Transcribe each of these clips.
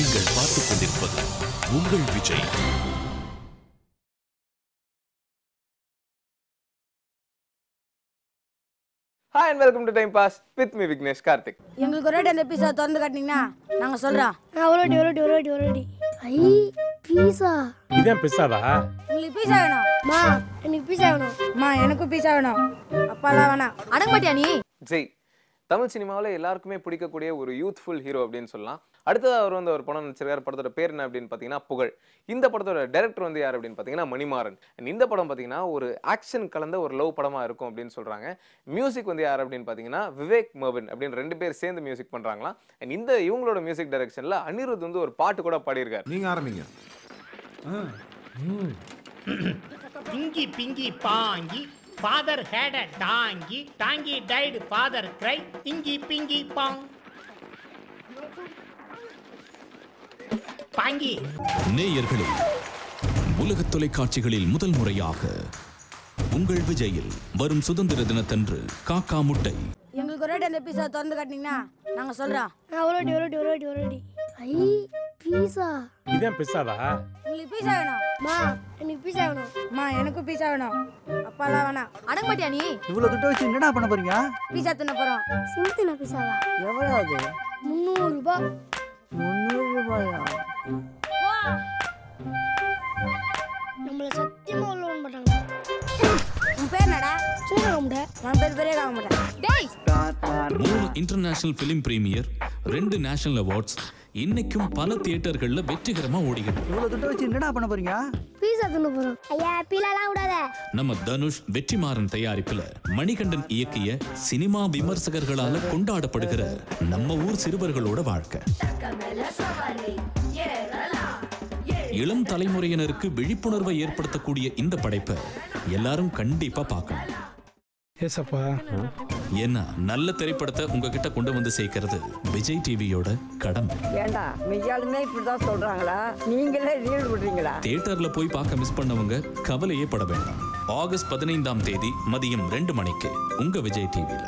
நீங்கள் பார்த்துக் கொண்டிருப்பது உங்கள் Vijay. Hi and welcome to Time Pass with me Vignesh Karthik. எங்களுக்கு ஒரு அந்த பீஸா திறந்து காட்டினீங்கன்னா நாங்க சொல்றோம். ஒரடி ஐ பீஸா. இதான் பீஸாவா? உங்களுக்கு பீஸா வேணும்? மா எனக்கு பீஸா வேணும். அம்மா எனக்கும் பீஸா வேணும். அப்பாலாம் வேணாம். அடங்க மாட்டியா நீ? ஜெய் தமிழ் சினிமாவில் எல்லாருக்குமே பிடிக்கக்கூடிய ஒரு யூத்ஃபுல் ஹீரோ அப்படின்னு சொல்லலாம். அடுத்ததாக அவர் வந்து ஒரு படம் நடிச்சிருக்காரு. படத்தோட பேர் என்ன அப்படின்னு பார்த்தீங்கன்னா புகழ். இந்த படத்தோட டைரக்டர் வந்து யார் அப்படின்னு பார்த்தீங்கன்னா மணிமாறன். இந்த படம் பார்த்தீங்கன்னா ஒரு ஆக்ஷன் கலந்த ஒரு லவ் படமாக இருக்கும் அப்படின்னு சொல்கிறாங்க. மியூசிக் வந்து யார் அப்படின்னு பார்த்தீங்கன்னா விவேக் மெர்வின் அப்படின்னு 2 பேர் சேர்ந்து மியூசிக் பண்ணுறாங்களாம். அண்ட் இவங்களோட மியூசிக் டைரக்ஷனில் அனிருத் வந்து ஒரு பாட்டு கூட பாடியிருக்காரு. நீங்க ஆரம்பிங்க. Pinky pinky பாங்கி father had a donkey died father cry ingi pingi pong பாங்கி. நேயர்களே, உலக தொலைக்காட்சிகளில் முதல் முறையாக உங்கள் விஜயில் வரும் சுதந்திர தினத்தன்று காக்கா முட்டை. எங்களுக்கு ஒரு அந்த பீஸா திறந்து காட்டினீங்கன்னா நாங்க சொல்றோம். ஒரடி ஐ பீஸா. இதான் பீஸாவா? உங்களுக்கு பீஸா வேணும்? மா எனக்கு பீஸா வேணும். அம்மா எனக்கும் பீஸா வேணும். அப்பாலாம் வேணாம். அடங்க மாட்டியா நீ? இவ்வளவு துட்டு வச்சு என்னடா பண்ண போறீங்க? பீஸா தின்ன போறோம். சிம்பிளா பீஸாவா? எவ்வளவு அது? 300 ரூபாய். 300 ரூபாயா? நம்மள சத்தியமா உள்ள விட மாட்டாங்க. உன் பேர் என்னடா? சூரகம்டா. நான் பேர் பெரிய காக மாட்டேன். டேய் 3 international film premier, 2 national awards, இன்னைக்கும் பல தியேட்டர்கள்ல வெற்றிகரமா ஓடுகிறது. இவ்வளவு துட்டு வச்சு என்னடா பண்ண போறீங்க? பீஸா தின்ன போறோம். ஐயா பீலாலாம் விடாத. நம்ம தனுஷ் வெற்றிமாறன் தயாரிப்புல மணிகண்டன் இயக்கிய சினிமா விமர்சகர்களால கொண்டாடப்படுகிற நம்ம ஊர் சிறுவர்களோட வாழ்க்கை. இளம் தலைமுறையினருக்கு விழிப்புணர்வை ஏற்படுத்தக்கூடிய இந்த படைப்பை எல்லாரும் கண்டிப்பா பார்க்கணும். ஏசப்பா. ஏன்னா நல்ல திரைப்படத்தை உங்ககிட்ட கொண்டு வந்து சேர்க்கிறது விஜய் டிவியோட கடமை. ஏண்டா மெய்யாலுமே இப்படிதான் சொல்றாங்களா? நீங்களே ரீல் விடுறீங்களா? தியேட்டர்ல போய் பார்க்க மிஸ் பண்ணவங்க கவலையே பட வேண்டாம். ஆகஸ்ட் 15ஆம் தேதி மதியம் 2 மணிக்கு உங்க விஜய் டிவில.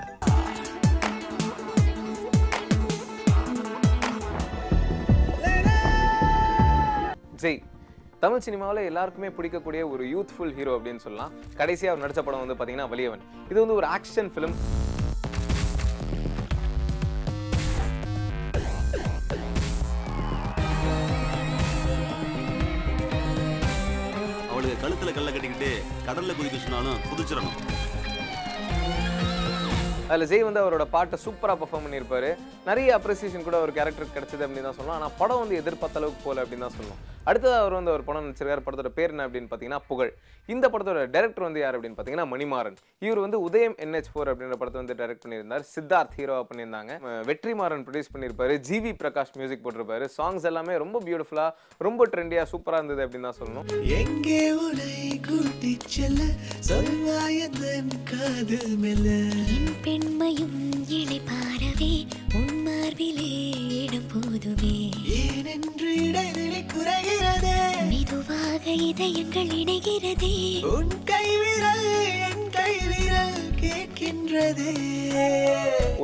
ஜெய் தமிழ் சினிமாவில் எல்லாருக்குமே பிடிக்கக்கூடிய ஒரு யூத்ஃபுல் ஹீரோ அப்படின்னு சொல்லலாம். கடைசியாக அவர் நடித்த படம் வந்து பார்த்தீங்கன்னா வலியவன். இது வந்து ஒரு ஆக்ஷன் ஃபிலிம். அவளுக்கு கழுத்துல கல்ல கட்டிக்கிட்டு கடல்ல குதிக்க சொன்னாலும் குதிச்சிடணும். அதில் ஜெய் வந்து அவரோட பாட்டை சூப்பராக பர்ஃபார்ம் பண்ணியிருப்பாரு. நிறைய அப்ரிசியேஷன் கூட ஒரு கேரக்டருக்கு கிடைச்சது அப்படின்னு தான் சொல்லலாம். ஆனால் படம் வந்து எதிர்பார்த்த அளவுக்கு போகல அப்படின்னு தான் சொல்லணும். அடுத்ததாக அவர் வந்து ஒரு படம் நடிச்சிருக்காரு. படத்தோட பேர் என்ன அப்படின்னு பார்த்தீங்கன்னா புகழ். இந்த படத்தோட டைரக்டர் வந்து யார் அப்படின்னு பார்த்தீங்கன்னா மணிமாறன். இவர் வந்து உதயம் NH4 அப்படின்ற படத்தை வந்து டைரக்ட் பண்ணியிருந்தார். சித்தார்த் ஹீரோவாக பண்ணியிருந்தாங்க. வெற்றிமாறன் ப்ரொடியூஸ் பண்ணியிருப்பாரு. ஜிவி பிரகாஷ் மியூசிக் போட்டிருப்பாரு. சாங்ஸ் எல்லாமே ரொம்ப பியூட்டிஃபுல்லாக, ரொம்ப ட்ரெண்டியாக, சூப்பராக இருந்தது அப்படின்னு தான் சொல்லணும். எங்கே உனை கூட்டி செல்ல சொல்வாயதன் காதல் மெல்ல பெண்மையும் இளைப்பாரவே உன் மார்பிலே இடம் போதுமே ஏனென்று இடைவெளி குறைகிறதே மெதுவாக இதயங்கள் இணைகிறதே உன் கைவிரல் என் கைவிரல் கேட்கின்றதே.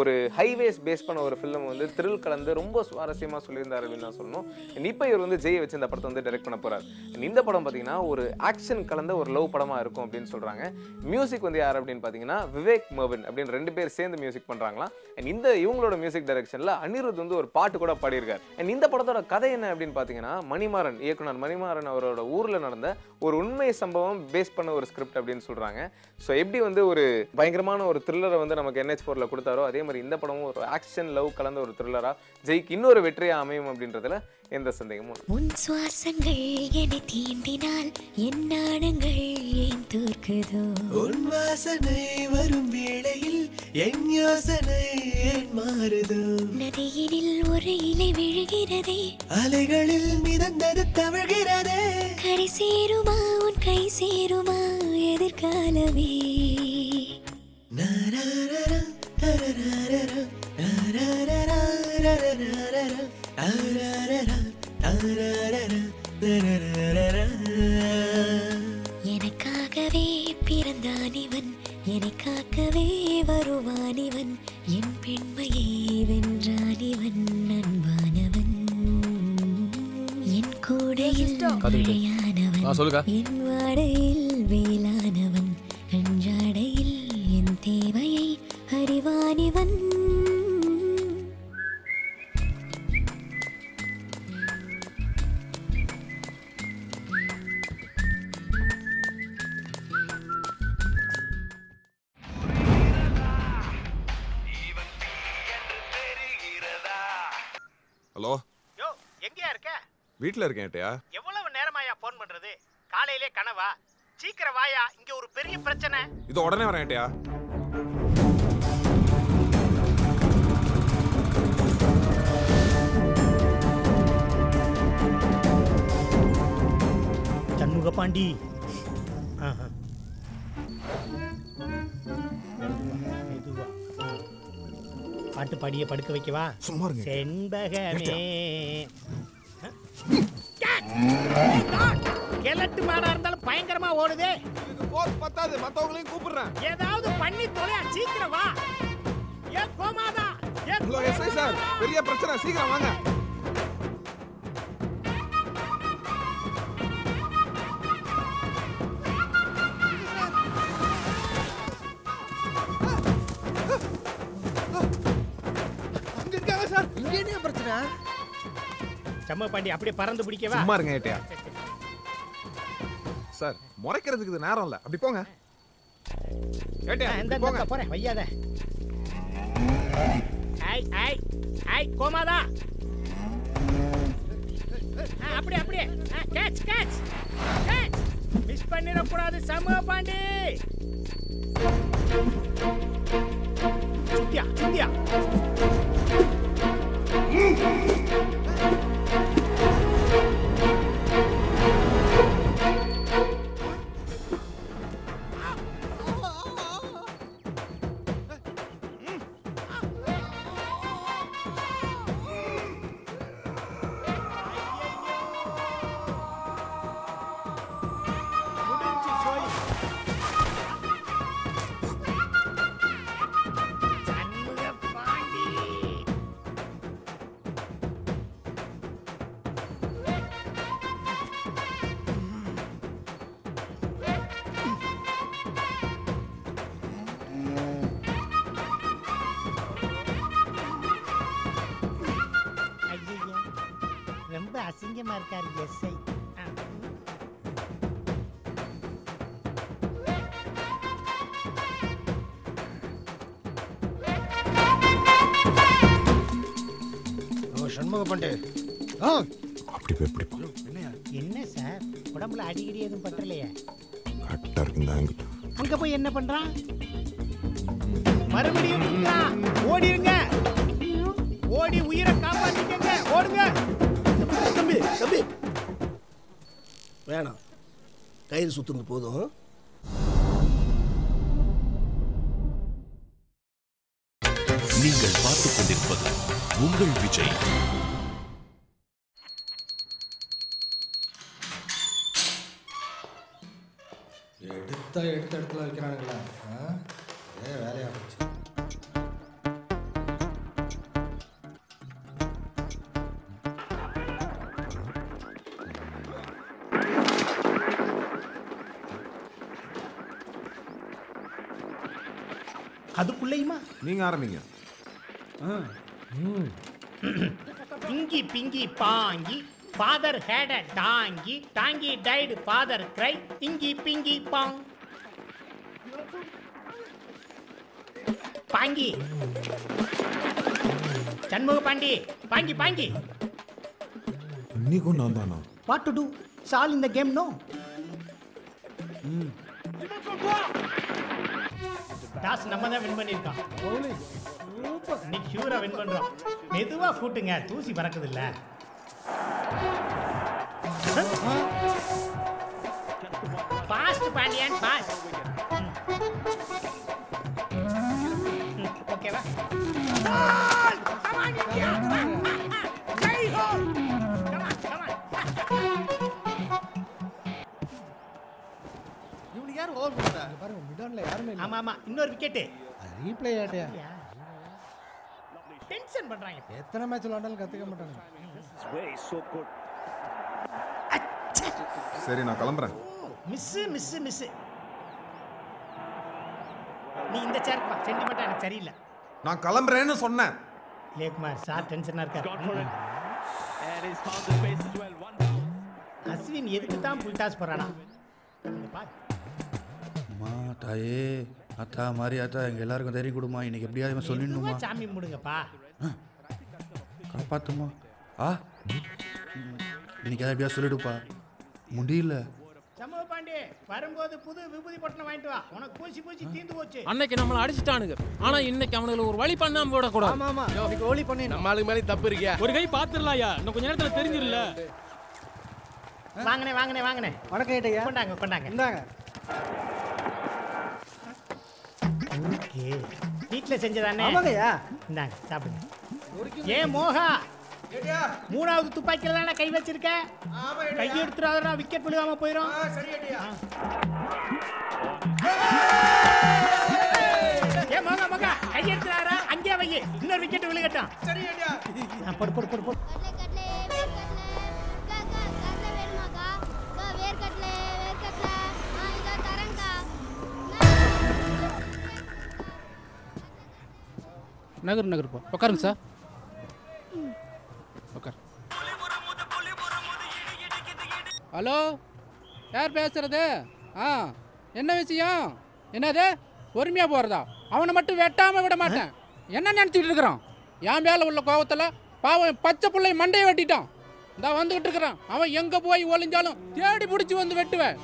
ஒரு ஹைவேஸ் பேஸ் பண்ண ஒரு ஃபிலிம் வந்து த்ரில் கலந்து ரொம்ப சுவாரஸ்யமாக சொல்லியிருந்தார் அப்படின்னு தான் சொல்லணும். இப்போ இவர் வந்து ஜெய் வச்சு இந்த படத்தை வந்து டைரக்ட் பண்ண போறாரு. இந்த படம் பார்த்தீங்கன்னா ஒரு ஆக்ஷன் கலந்த ஒரு லவ் படமாக இருக்கும் அப்படின்னு சொல்றாங்க. மியூசிக் வந்து யார் அப்படின்னு பார்த்தீங்கன்னா விவேக் மெர்வின் அப்படின்னு 2 பேர் சேர்ந்து மியூசிக் பண்ணுறாங்களாம். அண்ட் இவங்களோட மியூசிக் டைரக்ஷனில் அனிருத் வந்து ஒரு பாட்டு கூட பாடியிருக்காரு. அண்ட் இந்த படத்தோட கதை என்ன அப்படின்னு பார்த்தீங்கன்னா மணிமாறன், இயக்குனர் மணிமாறன் அவரோட ஊரில் நடந்த ஒரு உண்மை சம்பவம் பேஸ் பண்ண ஒரு ஸ்கிரிப்ட் அப்படின்னு சொல்கிறாங்க. ஸோ எப்படி வந்து ஒரு பயங்கரமான ஒரு த்ரில்லரை வந்து நமக்கு NH4ல கொடுத்தாரோ அதே மாதிரி இந்த படமும் ஒரு ஆக்ஷன் லவ் கலந்த ஒரு த்ரில்லரா ஜெய்க்கு இன்னொரு வெற்றியா அமையும் அப்படின்றதுல எந்த சந்தேகமும். உன் சுவாசங்கள் என்னை தீண்டினால் என் நாணங்கள் ஏன் தோற்குதோ உன் வாசனை வரும் வேளையில் என் யோசனை ஏன் மாறுதோ நதியினில் ஒரு இலை விழுகிறதே அலைகளில் மிதந்தது தவழ்கிறதே கரை சேருமா உன் கை சேருமா எதிர்காலமே நரரரரா தரரரரா நரரரரா நரரரரா நரரரரா நரரரரா நரரரரா. எனக்காகவே பிறந்தான் இவன் எனக்காகவே வருவான் இவன் என் பெண்மையை வென்றான் இவன் அன்பானவன் காத்துக்கிட்டு சொல்லுக்கா. என் வாடையில் வேளானவன் அஞ்சாடையில் என் தேவையை அறிவானிவன். ஹலோ யோ எங்கயா இருக்க? வீட்ல இருக்கேன் ஏட்டையா. எவ்வளவு நேரமாயா போன் பண்றது? காலையிலே கனவா? சீக்கிரம் வாயா, இங்க ஒரு பெரிய பிரச்சனை. இதோ உடனே வரேன் ஏட்டையா. சண்முக பாண்டி. பாட்டு பாடிய படுக்க வைக்கவா? சும்மா இருங்க. செண்பகமே. கிழட்டு மாடா இருந்தாலும் பயங்கரமா ஓடுதே. போர் பத்தாது, மத்தவங்களையும் கூப்பிடுறேன். ஏதாவது பண்ணி தொலையா, சீக்கிரம் வா. ஏ கோமாதா, ஏ ஹலோ எஸ்ஐ சார், பெரிய பிரச்சனை, சீக்கிரம் வாங்க. சம்ம பாண்டி அப்படியே பறந்து பிடிக்கவா? சும்மா இருங்க ஏட்டையா. சார் முறைக்கிறதுக்கு இது நேரம் இல்ல, அப்படி போங்க ஏட்டையா. இந்த போங்க போறேன், வையாத. ஐ ஐ ஐ கோமாதா. அப்படியே அப்படியே கேட்ச் கேட்ச் கேட்ச். மிஸ் பண்ணிட கூடாது சமூக பாண்டி. சுத்தியா சுத்தியா. ரொம்ப அசிங்கமா இருக்காரு எஸ்ஐ. சண்முக பாண்டி. அப்படி போய் எப்படி போ. என்ன சார் உடம்புல அடிக்கடி எதுவும் பற்றலையே? கரெக்டா இருக்குங்க. அங்க போய் என்ன பண்றான்? மறுபடியும் ஓடிருங்க, ஓடி உயிரை காப்பாத்திக்கங்க, ஓடுங்க. தம்பி தம்பி வேணாம், கயிறு சுத்துங்க போதும். நீங்கள் பார்த்துக் கொண்டிருப்பது உங்கள் விஜய். எடுத்த இடத்துல வைக்கிறானுங்களா? வேலையா போச்சு. அதுக்குள்ளேயுமா? நீங்க ஆரம்பிங்க. Pinky pinky ponky father had a donkey donkey died father cried inky pinky பாங். பாங்கி சண்முக பாண்டி. பாங்கி பாங்கி. இன்னைக்கும் நான் தானா? What to do? It's all in the game, no? Toss நம்ம தான் வின் பண்ணிருக்கோம். சூப்பர். இன்னைக்கு ஷூரா வின் பண்றோம். மெதுவா கூட்டுங்க, தூசி பறக்குது இல்ல. Fast Pandian fast. ஓகேவா? இவனுக்கு யார் ஓவர் போட்டா? பாருங்க மிடான்ல யாருமே இல்ல. ஆமா ஆமா, இன்னொரு விக்கெட். ரீப்ளே ஆட்டியா? டென்ஷன் பண்றாங்க. எத்தனை மேட்ச் விளையாண்டாலும் கத்துக்க மாட்டாங்க. சரி நான் கிளம்புறேன். மிஸ் நீ இந்த சேர்க்கு வா. சென்டிமெண்டா எனக்கு சரியில்லை. நான் கிளம்புறேன்னு சொன்னேன். இளையகுமார் சார் டென்ஷனா இருக்காரு. அஸ்வின் எதுக்கு தான் புல் டாஸ் போறானா? அம்மா தாயே அத்தா மாதிரி அத்தா எங்கள் எல்லாருக்கும் தைரியம் கொடுமா. இன்னைக்கு எப்படியாவது சொல்லிடணுமா? சாமி முடுங்கப்பா. காப்பாத்துமா. இன்னைக்கு அதை எப்படியா சொல்லிடுப்பா. முடியல. சமூக பாண்டி வரும்போது புது விபூதி பொட்டணம் வாங்கிட்டு வா. உனக்கு பூசி தீந்து போச்சு. அன்னைக்கு நம்மள அடிச்சிட்டானுங்க. ஆனா இன்னைக்கு அவனுக்கு ஒரு வழி பண்ணாம விட கூடாது. ஆமா இன்னைக்கு ஒளி பண்ணி நம்ம ஆளுக்கு மேல தப்பு இருக்கியா? ஒரு கை பாத்துறலாம்யா. இன்னும் கொஞ்ச நேரத்துல தெரிஞ்சிரல. வாங்கனே. வணக்கம் ஏட்டையா. கொண்டாங்க. இந்தாங்க. ஓகே. வீட்ல செஞ்சதானே? ஆமாங்கய்யா. இந்தாங்க சாப்பிடுங்க. ஏ மோகா, மூணாவது துப்பாக்கில தானே கை வச்சிருக்க? கை எடுத்துறாதடா, விக்கெட் விழுகாம போயிடும். ஏ மோகா கை எடுத்துறாரா, அங்கே வை. இன்னொரு விக்கெட் விழுகட்டும். போடு. நகர் போ. உட்காருங்க சார். உட்கார். ஹலோ, யார் பேசுறது? என்ன விஷயம்? என்னது பொறுமையாக போகிறதா? அவனை மட்டும் வெட்டாமல் விட மாட்டேன். என்ன நினச்சிக்கிட்டு இருக்கிறான்? என் மேலே உள்ள கோபத்தில் பாவம் பச்சை பிள்ளை மண்டையை வெட்டிட்டான். இந்த வந்துகிட்டு இருக்கிறான். அவன் எங்கே போய் ஒளிஞ்சாலும் தேடி பிடிச்சி வந்து வெட்டுவேன்.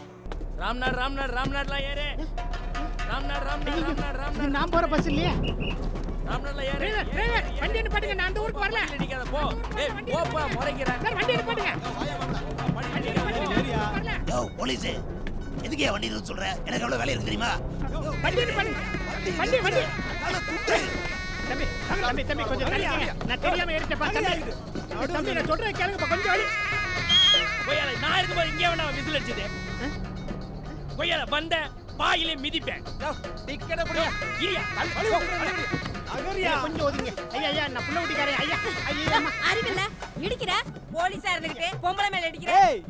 ராம்நாட்லாம் ஏறு. ராம்நாட். நான் போகிற பஸ் இல்லையா? ராம்நாட்லாம் ஏறு. வண்டி நிப்பாட்டுங்க. நான் அந்த ஊருக்கு வரல. நிக்காத போ. போப்பா முறைக்கிறேன். வண்டி நிப்பாட்டுங்க. யோ போலீஸ், எதுக்கே வண்டி நிறுத்த சொல்ற? எனக்கு எவ்வளவு வேலை இருக்கு தெரியுமா? வண்டி நிப்பாட்டுங்க. வண்டி. தம்பி கொஞ்சம் தள்ளிங்க. நான் தெரியாம ஏறிட்டேன். தம்பி நான் சொல்றேன் கேளுங்க. கொஞ்சம் வழி. கொய்யால நான் இருக்கும்போது இங்கே வேணா விசில் அடிச்சது. கொய்யால வந்த பாயிலே மிதிப்பேன். டிக்கெட் குடியா. இரியா. அகரியா கொஞ்சம் ஒதுங்க. ஐயா நான் புள்ள ஊட்டிக்காரே. ஐயா அறிவில்ல இடிக்கிற போலீஸா இருந்துகிட்டு பொம்பளை மேல அடிக்கிற. ஏய்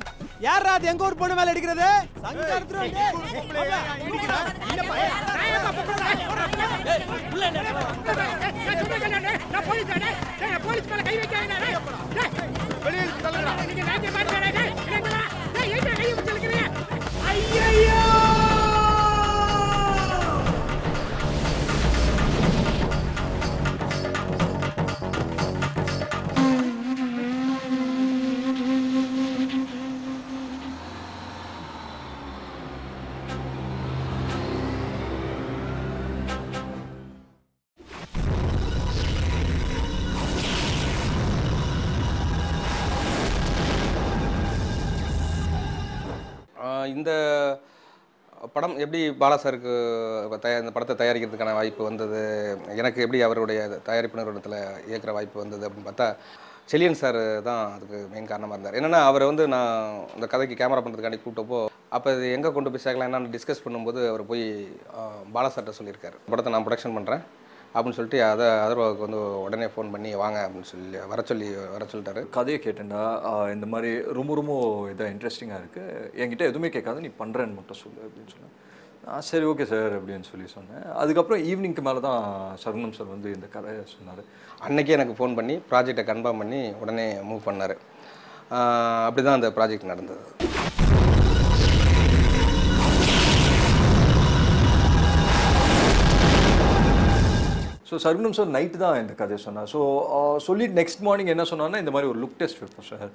யாரா அது எங்க ஊர் பொண்ணு மேல அடிக்கிறது? சங்கர்த்ரோ இடிக்கிற. இல்ல பா. புள்ள என்ன? நான் போலீஸ் அடே. நான் போலீஸ் மேல கை வைக்காதடா. வெளிய தள்ளுடா. நீங்க நாங்க மாட்டறடா. இல்லங்கடா. ஏய் ஏன் கை வச்சிருக்கீங்க? ஐயோ! இந்த படம் எப்படி பாலா சாருக்கு இந்த படத்தை தயாரிக்கிறதுக்கான வாய்ப்பு வந்தது, எனக்கு எப்படி அவருடைய தயாரிப்பு நிறுவனத்தில் இயக்குற வாய்ப்பு வந்தது அப்படின்னு பார்த்தா செலியன் சார் தான் அதுக்கு மெயின் காரணமாக இருந்தார். என்னென்னா அவரை வந்து நான் இந்த கதைக்கு கேமரா பண்ணுறதுக்காண்டி கூப்பிட்டப்போ அப்போ இது எங்கே கொண்டு போய் சேர்க்கலாம் என்னன்னு டிஸ்கஸ் பண்ணும்போது அவர் போய் பாலா சார்கிட்ட சொல்லியிருக்காரு, படத்தை நான் ப்ரொடக்ஷன் பண்ணுறேன் அப்படின்னு சொல்லிட்டு அதர்வாவுக்கு வந்து உடனே ஃபோன் பண்ணி வாங்க அப்படின்னு சொல்லி வர சொல்லிட்டாரு. கதையை கேட்டேன்டா, இந்த மாதிரி ரொம்ப இதாக இன்ட்ரெஸ்டிங்காக இருக்குது, என்கிட்ட எதுவுமே கேட்காது, நீ பண்ணுறேன்னு மட்டும் சொல்லு அப்படின்னு சொன்னேன். சரி ஓகே சார் அப்படின்னு சொல்லி சொன்னேன். அதுக்கப்புறம் ஈவினிங்க்கு மேலே தான் சரவணன் சார் வந்து இந்த கதையை சொன்னார். அன்றைக்கே எனக்கு ஃபோன் பண்ணி ப்ராஜெக்டை கன்ஃபார்ம் பண்ணி உடனே மூவ் பண்ணார். அப்படி தான் அந்த ப்ராஜெக்ட் நடந்தது. ஸோ சர்வனம் சார் நைட்டு தான் இந்த கதையை சொன்னார். ஸோ சொல்லி நெக்ஸ்ட் மார்னிங் என்ன சொன்னார்னா, இந்த மாதிரி ஒரு லுக் டெஸ்ட் வைப்போம் சார்,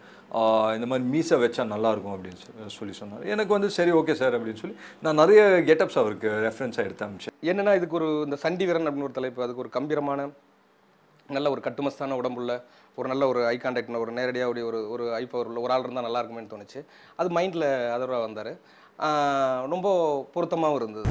இந்த மாதிரி மீசை வச்சா நல்லாயிருக்கும் அப்படின்னு சொல்லி சொன்னார். எனக்கு வந்து சரி ஓகே சார் அப்படின்னு சொல்லி நான் நிறைய கெட்டப்ஸ் அவருக்கு ரெஃபரன்ஸாக எடுத்து அமிச்சேன். என்னென்னா இதுக்கு இந்த சண்டி வீரன் அப்படின்னு ஒரு தலைப்பு, அதுக்கு ஒரு கம்பீரமான நல்ல ஒரு கட்டுமஸ்தான உடம்புள்ள ஒரு நல்ல ஒரு ஐ கான்டாக்ட் ஒரு நேரடியாக ஒரு ஐ பவர் உள்ள ஒரு ஆள் இருந்தால் நல்லா இருக்குமேன்னு தோணுச்சு. அது மைண்டில் அதர்வா வந்தார், ரொம்ப பொருத்தமாகவும் இருந்தது.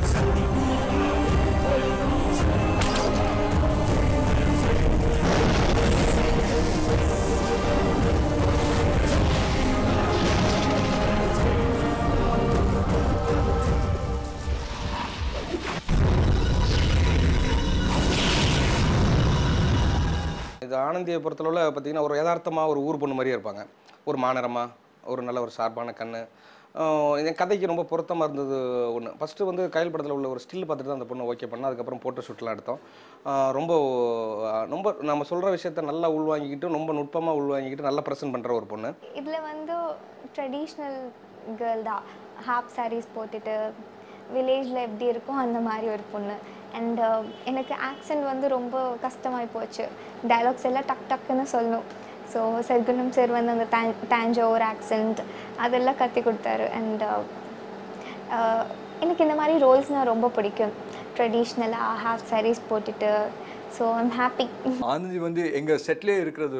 இது ஆனந்தியை பொறுத்தளவில் பார்த்திங்கன்னா ஒரு யதார்த்தமாக ஒரு ஊர் பொண்ணு மாதிரியே இருப்பாங்க, ஒரு மாநரமாக ஒரு நல்ல ஒரு ஷார்ப்பான கண், என் கதைக்கு ரொம்ப பொருத்தமாக இருந்தது ஒன்று. ஃபஸ்ட்டு வந்து கையல் படத்தில் உள்ள ஒரு ஸ்டில் பார்த்துட்டு தான் அந்த பொண்ணு ஓகே பண்ணோம். அதுக்கப்புறம் ஃபோட்டோ ஷூட்லாம் எடுத்தோம். ரொம்ப ரொம்ப நம்ம சொல்கிற விஷயத்த நல்லா உள்வாங்கிக்கிட்டு ரொம்ப நுட்பமாக உள்வாங்கிக்கிட்டு நல்லா ப்ரெசென்ட் பண்ணுற ஒரு பொண்ணு. இதில் வந்து ட்ரெடிஷ்னல் கேர்ள் தான், ஹாப் சாரீஸ் போட்டுட்டு வில்லேஜில் எப்படி இருக்கும் அந்த மாதிரி ஒரு பொண்ணு. அண்ட் எனக்கு ஆக்சென்ட் வந்து ரொம்ப கஷ்டமாகி போச்சு. டைலாக்ஸ் எல்லாம் டக் டக்குன்னு சொல்லணும். ஸோ சர்க்குணம் சார் வந்து அந்த தாஞ்சோர் ஆக்சென்ட் அதெல்லாம் கற்றுக் கொடுத்தாரு. அண்ட் எனக்கு இந்த மாதிரி ரோல்ஸ்னால் ரொம்ப பிடிக்கும், ட்ரெடிஷ்னலாக ஹாஃப் சாரீஸ் போட்டுட்டு. So I'm happy. ஆனந்தி வந்து எங்கள் செட்லேயே இருக்கிறது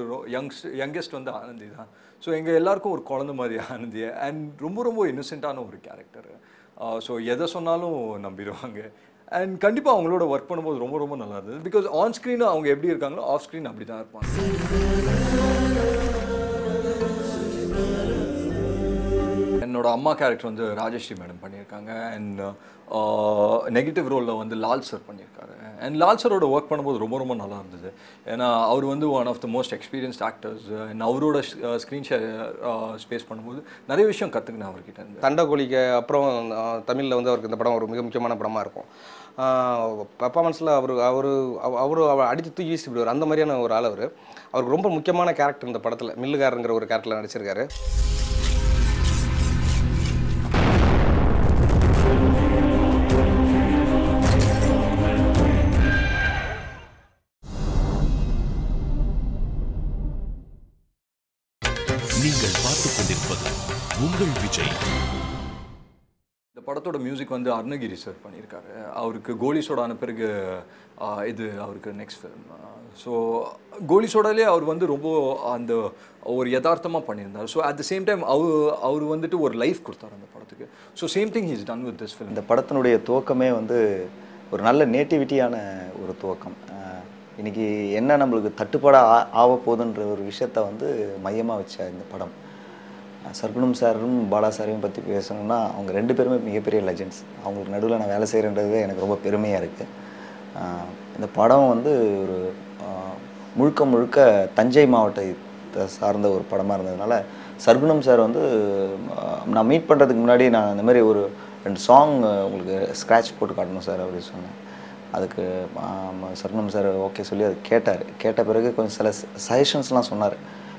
யங்கஸ்ட் வந்து ஆனந்தி தான். ஸோ எங்கள் எல்லாருக்கும் ஒரு குழந்த மாதிரி ஆனந்தி. அண்ட் ரொம்ப ரொம்ப இன்னசென்ட்டான ஒரு கேரக்டர். ஸோ எதை சொன்னாலும் நம்பிடுவாங்க. அண்ட் கண்டிப்பாக அவங்களோட ஒர்க் பண்ணும்போது ரொம்ப ரொம்ப நல்லா இருந்தது. பிகாஸ் ஆன் ஸ்க்ரீன் அவங்க எப்படி இருக்காங்களோ ஆஃப் ஸ்க்ரீன் அப்படி தான் இருப்பாங்க. என்னோட அம்மா கேரக்டர் வந்து ராஜஸ்ரீ மேடம் பண்ணியிருக்காங்க. அண்ட் நெகட்டிவ் ரோலில் வந்து லால் சார் பண்ணியிருக்காரு. அண்ட் லால் சாரோட ஒர்க் பண்ணும்போது ரொம்ப ரொம்ப நல்லா இருந்தது. ஏன்னா அவர் வந்து one of the most experienced actors. And அவரோட ஸ்க்ரீன் ஷேர் ஸ்பேஸ் பண்ணும்போது நிறைய விஷயம் கற்றுக்கினேன் அவர்கிட்ட இருந்து. தண்டகோலிக்கு அப்புறம் தமிழில் வந்து அவருக்கு இந்த படம் ஒரு மிக முக்கியமான படமாக இருக்கும். பர்ஃபார்மன்ஸில் அவர் அடித்து தூக்கி வீசி விடுவார். அந்த மாதிரியான ஒரு ஆள் அவர். அவருக்கு ரொம்ப முக்கியமான கேரக்டர் இந்த படத்தில் மில்லுகாரங்கிற ஒரு கேரக்டரில் நடிச்சிருக்காரு. நீங்கள் பார்த்துக் கொண்டிருப்பது உங்கள் விஜய். இந்த படத்தோட மியூசிக் வந்து அருணகிரி சார் பண்ணியிருக்காரு. அவருக்கு கோலி சோடான பிறகு இது அவருக்கு நெக்ஸ்ட் ஃபிலிம். ஸோ கோலி சோடாலே அவர் வந்து ரொம்ப அந்த ஒரு யதார்த்தமாக பண்ணியிருந்தார். So at the same time அவர் வந்துட்டு ஒரு லைஃப் கொடுத்தார் அந்த படத்துக்கு. So same thing he's done with this film. இந்த படத்தினுடைய துவக்கமே வந்து ஒரு நல்ல நேட்டிவிட்டியான ஒரு துவக்கம். இன்றைக்கி என்ன நம்மளுக்கு தட்டுப்பாடாக ஆக போகுதுன்ற ஒரு விஷயத்த வந்து மையமாக வச்ச இந்த படம். சர்க்குணம் சாரும் பாலா சாரையும் பற்றி பேசணும்னா அவங்க ரெண்டு பேருமே மிகப்பெரிய லெஜெண்ட்ஸ். அவங்களுக்கு நடுவில் நான் வேலை செய்கிறேன்றது எனக்கு ரொம்ப பெருமையாக இருக்குது. இந்த படம் வந்து ஒரு முழுக்க முழுக்க தஞ்சை மாவட்டத்தை சார்ந்த ஒரு படமாக இருந்ததுனால சர்க்குணம் சார் வந்து நான் மீட் பண்ணுறதுக்கு முன்னாடி நான் இந்த மாதிரி ஒரு 2 சாங் உங்களுக்கு ஸ்க்ராட்ச் போட்டு காட்டணும் சார் அப்படின்னு சொன்னேன். அதுக்கு சர்க்குணம் சார் ஓகே சொல்லி அது கேட்ட பிறகு கொஞ்சம் சில சஜஷன்ஸ்லாம் சொன்னார்.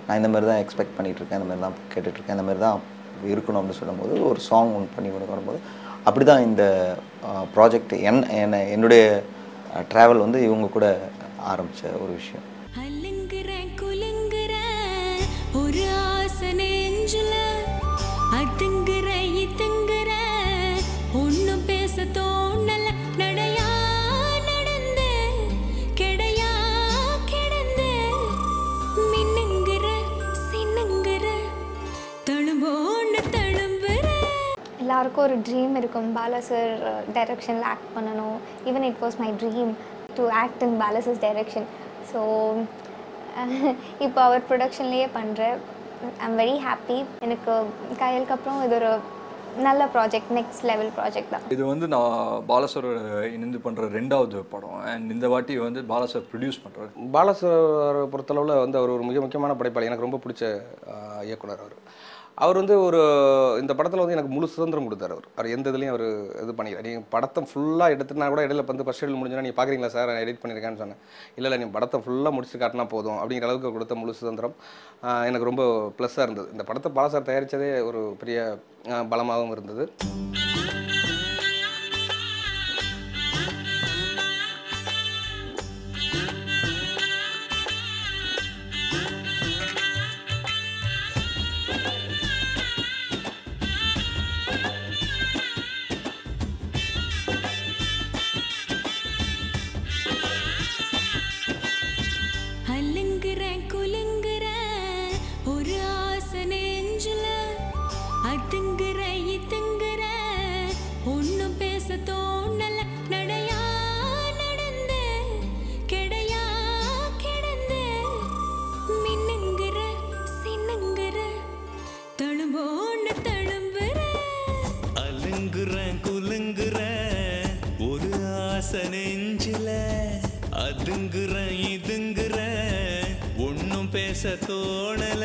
நான் இந்த மாதிரி தான் எக்ஸ்பெக்ட் பண்ணிகிட்ருக்கேன், இந்த மாதிரி தான் கேட்டுட்ருக்கேன், இந்த மாதிரி தான் இருக்கணும் அப்படின்னு சொல்லும்போது ஒரு சாங் ஒன்று பண்ணி கொண்டு வரும்போது அப்படி தான் இந்த ப்ராஜெக்ட் என்னுடைய ட்ராவல் வந்து இவங்க கூட ஆரம்பித்த ஒரு விஷயம். ஒரு ஆசை நெஞ்சில அதுங்குற இதுங்குற ஒன்னும் பேச தோணல நடையா நடந்த கெடையா கிடந்த மின்னுங்குற சின்னுங்குற தழும்போன்னு தழும்புற. எல்லாருக்கும் ஒரு ட்ரீம் இருக்கும், பாலா சார் டைரக்ஷனில் ஆக்ட் பண்ணணும். Even it was my dream to act in Bala sir's direction. So இப்போ அவர் ப்ரொடக்ஷன்லேயே பண்ணுறேன். I'm very happy. எனக்கு கையலுக்கு அப்புறம் இது ஒரு நல்ல ப்ராஜெக்ட், நெக்ஸ்ட் லெவல் ப்ராஜெக்ட் தான். இது வந்து நான் பாலா சார் இணைந்து பண்ணுற 2வது படம். அண்ட் இந்த வாட்டி வந்து பாலா சார் ப்ரொடியூஸ் பண்ணுறாரு. பாலா சார் பொறுத்தளவில் வந்து அவர் ஒரு மிக முக்கியமான படைப்பாளி. எனக்கு ரொம்ப பிடிச்ச இயக்குனர் அவர் வந்து இந்த படத்தில் வந்து எனக்கு முழு சுதந்திரம் கொடுத்தார். அவர் எந்த இதுலேயும் அவர் இது பண்ணிக்கிறார். நீங்கள் படத்தை ஃபுல்லாக எடுத்துனா கூட இடையில வந்து ஃபஸ்ட் ஷெடியூல் முடிஞ்சுன்னா நீங்கள் பார்க்குறீங்களா சார் நான் எடிட் பண்ணியிருக்கேன்னு சொன்னேன். இல்லை நீ படத்தை ஃபுல்லாக முடிச்சு காட்டினா போதும் அப்படிங்கிற அளவுக்கு கொடுத்த முழு சுதந்திரம் எனக்கு ரொம்ப ப்ளஸ்ஸாக இருந்தது. இந்த படத்தை பாலா சார் தயாரித்ததே ஒரு பெரிய பலமாகவும் இருந்தது. நெஞ்சில அதுங்குற இதுங்குற ஒன்னும் பேச தோணல.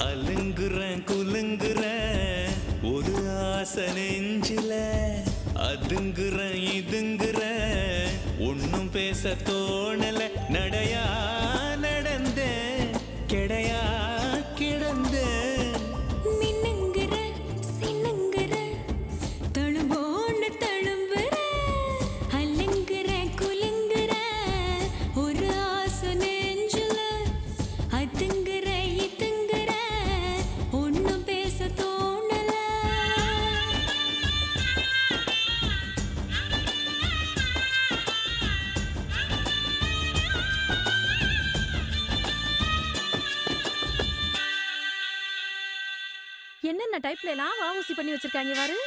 அலுங்குறேன் குலுங்குறேன் ஒரு ஆசை நெஞ்சில அதுங்குறேன் இதுங்குறேன் ஒன்னும் பேச தோணல நடையா நடந்தேன் கிடையா கிடந்தேன் மின்னுங்குற சின்னுங்குற தழும்போன்னு தழும்புற அலங்குற குலுங்குற ஒரு ஆசை நெஞ்சுல அதுங்குற இதுங்குற ஒன்னும் பேச தோணல என்னென்ன டைப்ல எல்லாம் வாவூசி பண்ணி வச்சிருக்காங்க பாரு.